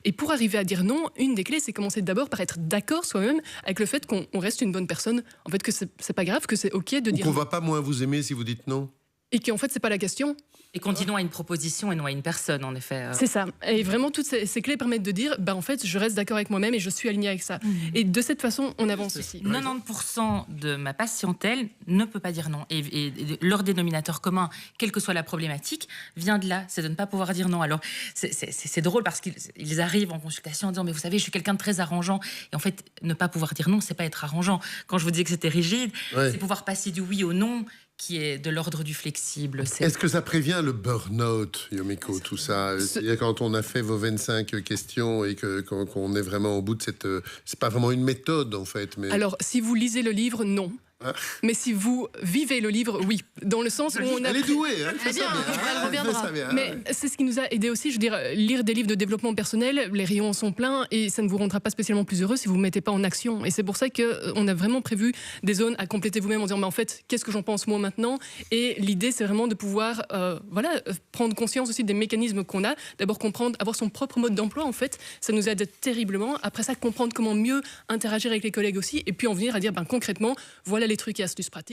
Et pour arriver à dire non, une des clés, c'est commencer d'abord par être d'accord soi-même avec le fait qu'on reste une bonne personne. En fait, que c'est pas grave, que c'est OK de Ou dire qu'on non. va pas moins vous aimer si vous dites non. Et qu'en fait, c'est pas la question. Et qu'on dit non à une proposition et non à une personne, en effet. C'est ça. Et vraiment, toutes ces clés permettent de dire, en fait, je reste d'accord avec moi-même et je suis aligné avec ça. Et de cette façon, on avance aussi. 90% de ma patientèle ne peut pas dire non. Et leur dénominateur commun, quelle que soit la problématique, vient de là, c'est de ne pas pouvoir dire non. Alors, c'est drôle parce qu'ils arrivent en consultation en disant « mais vous savez, je suis quelqu'un de très arrangeant ». Et en fait, ne pas pouvoir dire non, c'est pas être arrangeant. Quand je vous disais que c'était rigide, c'est pouvoir passer du oui au non, qui est de l'ordre du flexible. Est-ce que ça prévient le burn-out, Yomiko, tout ça? C'est-à-dire quand on a fait vos 25 questions et qu'on est vraiment au bout de cette... c'est pas vraiment une méthode, en fait. Mais... Alors, si vous lisez le livre, non. Mais si vous vivez le livre, oui. Dans le sens où on a... Elle est douée, hein, Elle reviendra. Mais c'est ce qui nous a aidé aussi. Je veux dire, lire des livres de développement personnel, les rayons en sont pleins et ça ne vous rendra pas spécialement plus heureux si vous ne mettez pas en action. Et c'est pour ça qu'on a vraiment prévu des zones à compléter vous-même en disant, mais en fait, qu'est-ce que j'en pense moi maintenant? Et l'idée, c'est vraiment de pouvoir prendre conscience aussi des mécanismes qu'on a. D'abord comprendre, avoir son propre mode d'emploi, en fait, ça nous aide terriblement. Après ça, comprendre comment mieux interagir avec les collègues aussi et puis en venir à dire, concrètement, voilà les trucs et astuces pratiques.